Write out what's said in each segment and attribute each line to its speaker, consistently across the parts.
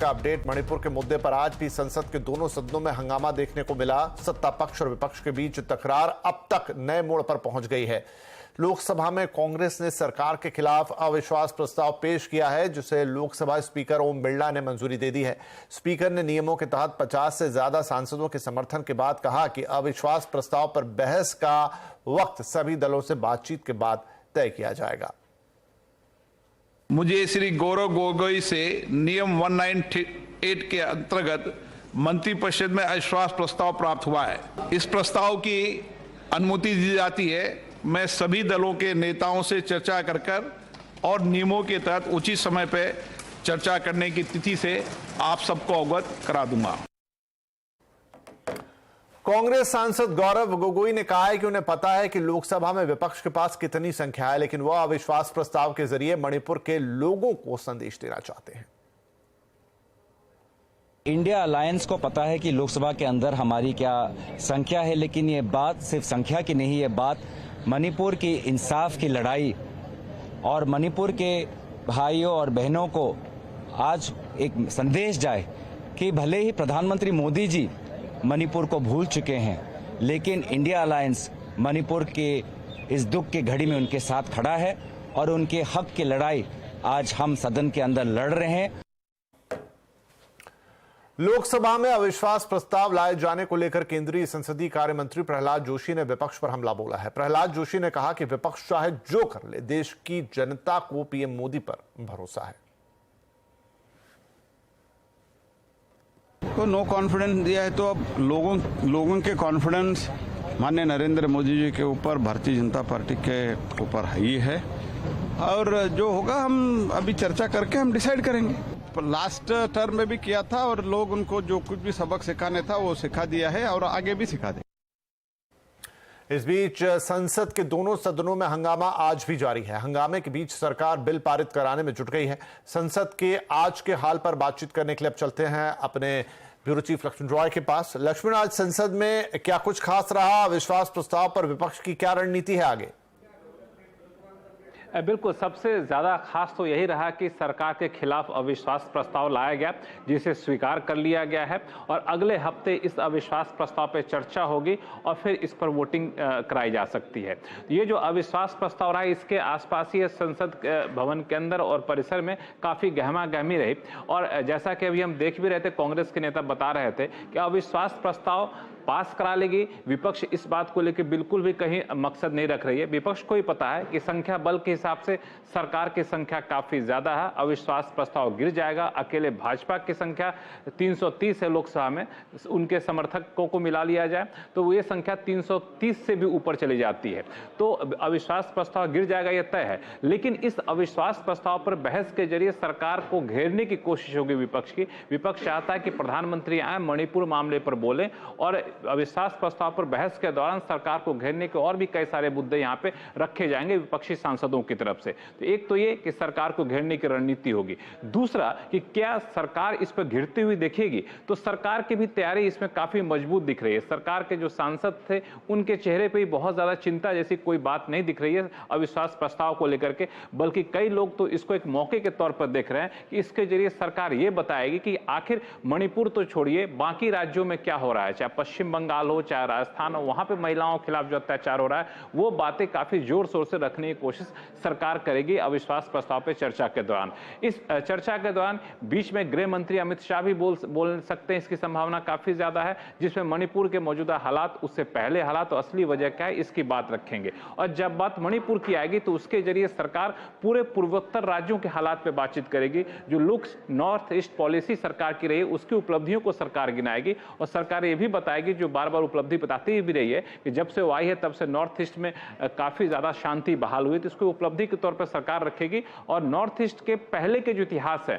Speaker 1: का अपडेट। मणिपुर के मुद्दे पर आज भी संसद के दोनों सदनों में हंगामा देखने को मिला। सत्ता पक्ष और विपक्ष के बीच तकरार अब तक नए मोड़ पर पहुंच गई है। लोकसभा में कांग्रेस ने सरकार के खिलाफ अविश्वास प्रस्ताव पेश किया है, जिसे लोकसभा स्पीकर ओम बिरला ने मंजूरी दे दी है। स्पीकर ने नियमों के तहत 50 से ज्यादा सांसदों के समर्थन के बाद कहा कि अविश्वास प्रस्ताव पर बहस का वक्त सभी दलों से बातचीत के बाद तय किया जाएगा।
Speaker 2: मुझे श्री गौरव गोगोई से नियम 198 के अंतर्गत मंत्रिपरिषद में अविश्वास प्रस्ताव प्राप्त हुआ है। इस प्रस्ताव की अनुमति दी जाती है। मैं सभी दलों के नेताओं से चर्चा कर और नियमों के तहत उचित समय पर चर्चा करने की तिथि से आप सबको अवगत करा दूंगा।
Speaker 1: कांग्रेस सांसद गौरव गोगोई ने कहा है कि उन्हें पता है कि लोकसभा में विपक्ष के पास कितनी संख्या है, लेकिन वह अविश्वास प्रस्ताव के जरिए मणिपुर के लोगों को संदेश देना चाहते हैं।
Speaker 3: इंडिया अलायंस को पता है कि लोकसभा के अंदर हमारी क्या संख्या है, लेकिन ये बात सिर्फ संख्या की नहीं, ये बात मणिपुर की इंसाफ की लड़ाई और मणिपुर के भाइयों और बहनों को आज एक संदेश जाए कि भले ही प्रधानमंत्री मोदी जी मणिपुर को भूल चुके हैं, लेकिन इंडिया अलायंस मणिपुर के इस दुख की घड़ी में उनके साथ खड़ा है और उनके हक की लड़ाई आज हम सदन के अंदर लड़ रहे हैं।
Speaker 1: लोकसभा में अविश्वास प्रस्ताव लाए जाने को लेकर केंद्रीय संसदीय कार्य मंत्री प्रहलाद जोशी ने विपक्ष पर हमला बोला है। प्रहलाद जोशी ने कहा कि विपक्ष चाहे जो कर ले, देश की जनता को पीएम मोदी पर भरोसा है।
Speaker 4: को नो कॉन्फिडेंस दिया है तो अब लोगों के कॉन्फिडेंस माननीय नरेंद्र मोदी जी के ऊपर, भारतीय जनता पार्टी के ऊपर ही है और जो होगा हम अभी चर्चा करके हम डिसाइड करेंगे। लास्ट टर्म में भी किया था और लोग उनको जो कुछ भी सबक सिखाने था वो सिखा दिया है और आगे भी सिखा दे।
Speaker 1: इस बीच संसद के दोनों सदनों में हंगामा आज भी जारी है। हंगामे के बीच सरकार बिल पारित कराने में जुट गई है। संसद के आज के हाल पर बातचीत करने के लिए अब चलते हैं अपने ब्यूरो चीफ लक्ष्मण रॉय के पास। लक्ष्मण, आज संसद में क्या कुछ खास रहा? अविश्वास प्रस्ताव पर विपक्ष की क्या रणनीति है आगे?
Speaker 5: बिल्कुल, सबसे ज़्यादा खास तो यही रहा कि सरकार के खिलाफ अविश्वास प्रस्ताव लाया गया, जिसे स्वीकार कर लिया गया है और अगले हफ्ते इस अविश्वास प्रस्ताव पर चर्चा होगी और फिर इस पर वोटिंग कराई जा सकती है। ये जो अविश्वास प्रस्ताव रहा, इसके आसपास ही संसद भवन के अंदर और परिसर में काफ़ी गहमा गहमी रही और जैसा कि अभी हम देख भी रहे थे, कांग्रेस के नेता बता रहे थे कि अविश्वास प्रस्ताव पास करा लेगी। विपक्ष इस बात को लेकर बिल्कुल भी कहीं मकसद नहीं रख रही है। विपक्ष को ही पता है कि संख्या बल के हिसाब से सरकार की संख्या काफी ज्यादा है, अविश्वास प्रस्ताव गिर जाएगा। अकेले भाजपा की संख्या 330 है लोकसभा में, उनके समर्थकों को मिला लिया जाए तो ये संख्या 330 से भी ऊपर चली जाती है, तो अविश्वास प्रस्ताव गिर जाएगा, यह तय है। लेकिन इस अविश्वास प्रस्ताव पर बहस के जरिए सरकार को घेरने की कोशिश होगी विपक्ष की। विपक्ष चाहता है कि प्रधानमंत्री आए, मणिपुर मामले पर बोलें और अविश्वास प्रस्ताव पर बहस के दौरान सरकार को घेरने के और भी कई सारे मुद्दे यहां पे रखे जाएंगे विपक्षी सांसदों की तरफ से। तो एक तो ये कि सरकार को घेरने की रणनीति होगी, दूसरा कि क्या सरकार इस पर घिरती हुई देखेगी, तो सरकार की भी तैयारी इसमें काफी मजबूत दिख रही है। सरकार के जो सांसद थे उनके चेहरे पर बहुत ज्यादा चिंता जैसी कोई बात नहीं दिख रही है अविश्वास प्रस्ताव को लेकर के, बल्कि कई लोग तो इसको एक मौके के तौर पर देख रहे हैं कि इसके जरिए सरकार ये बताएगी कि आखिर मणिपुर तो छोड़िए, बाकी राज्यों में क्या हो रहा है, चाहे पश्चिम बंगाल हो चाहे राजस्थान हो, वहां पे महिलाओं के खिलाफ जो अत्याचार हो रहा है वो बातें काफी जोर शोर से रखने की कोशिश सरकार करेगी अविश्वास प्रस्ताव पे चर्चा के दौरान। इस चर्चा के दौरान बीच में गृह मंत्री अमित शाह भी बोल सकते हैं, इसकी संभावना काफी ज्यादा है, जिसमें मणिपुर के मौजूदा हालात, उससे पहले हालात और असली वजह क्या है इसकी बात रखेंगे। और जब बात मणिपुर की आएगी तो उसके जरिए सरकार पूरे पूर्वोत्तर राज्यों के हालात पे बातचीत करेगी। जो लुक नॉर्थ ईस्ट पॉलिसी सरकार की रही उसकी उपलब्धियों को सरकार गिनाएगी और सरकार ये भी बताएगी, जो बार बार उपलब्धि बताती भी रही है कि जब से वो आई है तब से नॉर्थ ईस्ट में काफी ज्यादा शांति बहाल हुई, तो इसको उपलब्धि के तौर पर सरकार रखेगी। और नॉर्थ ईस्ट के पहले के जो इतिहास है,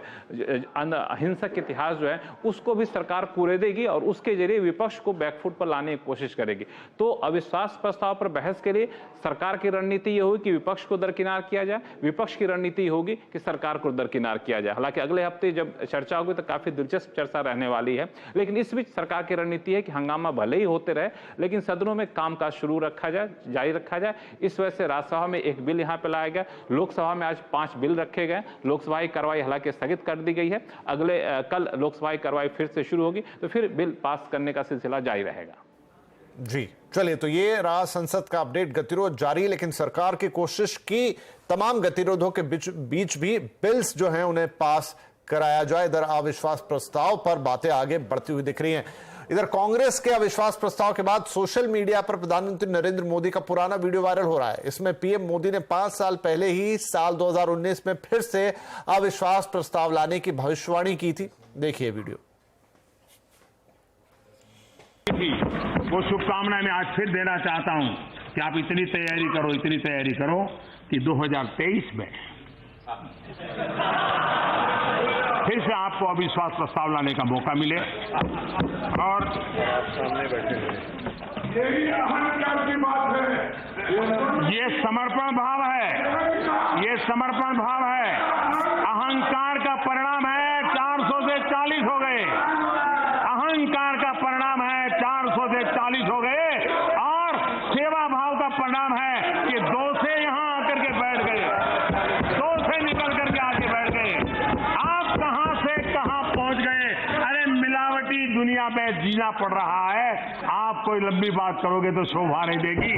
Speaker 5: अहिंसक इतिहास जो है, उसको भी सरकार पूरे देगी और उसके जरिए विपक्ष को बैकफुट पर लाने की कोशिश करेगी। तो अविश्वास प्रस्ताव पर बहस के लिए सरकार की रणनीति यह होगी कि विपक्ष को दरकिनार किया जाए, विपक्ष की रणनीति होगी कि सरकार को दरकिनार किया जाए। हालांकि अगले हफ्ते जब चर्चा होगी तो काफी दिलचस्प चर्चा रहने वाली है, लेकिन इस बीच सरकार की रणनीति है कि हंगामा हंगामा भले ही होते रहे, लेकिन सदनों में कामकाज जारी रखा जाए। इस वजह से राज्यसभा में एक बिल यहां पे लाया गया। लोकसभा में आज 5 बिल रखे गए। लोकसभा की कार्रवाई हालांकि स्थगित कर दी गई है। कल लोकसभा की कार्रवाई फिर से शुरू होगी, तो फिर बिल पास करने का सिलसिला जारी रहेगा।
Speaker 1: जी चलिए, तो ये रहा संसद का अपडेट। गतिरोध जारी, लेकिन सरकार की कोशिश की तमाम गतिरोधों के बीच भी बिल्स जो हैं उन्हें पास कराया जाए। इधर अविश्वास प्रस्ताव पर बातें आगे बढ़ती हुई दिख रही हैं। इधर कांग्रेस के अविश्वास प्रस्ताव के बाद सोशल मीडिया पर प्रधानमंत्री नरेंद्र मोदी का पुराना वीडियो वायरल हो रहा है। इसमें पीएम मोदी ने 5 साल पहले ही साल 2019 में फिर से अविश्वास प्रस्ताव लाने की भविष्यवाणी की थी। देखिए वीडियो।
Speaker 6: वो शुभकामनाएं मैं आज फिर देना चाहता हूं कि आप इतनी तैयारी करो कि 2023 में फिर से आपको अविश्वास प्रस्ताव लाने का मौका मिले। और ये समर्पण भाव है, अहंकार का परिणाम है 400 से 40 हो गए। अहंकार का परिणाम है 400 से 40 हो गए, और सेवा भाव का परिणाम है कि 2 से यहां आकर के बैठ गए, 2 से निकल करके आके बैठ गए। आप कहां से कहां पहुंच गए। अरे मिलावटी दुनिया में जीना पड़ रहा है। आप कोई लंबी बात करोगे तो शोभा नहीं देगी।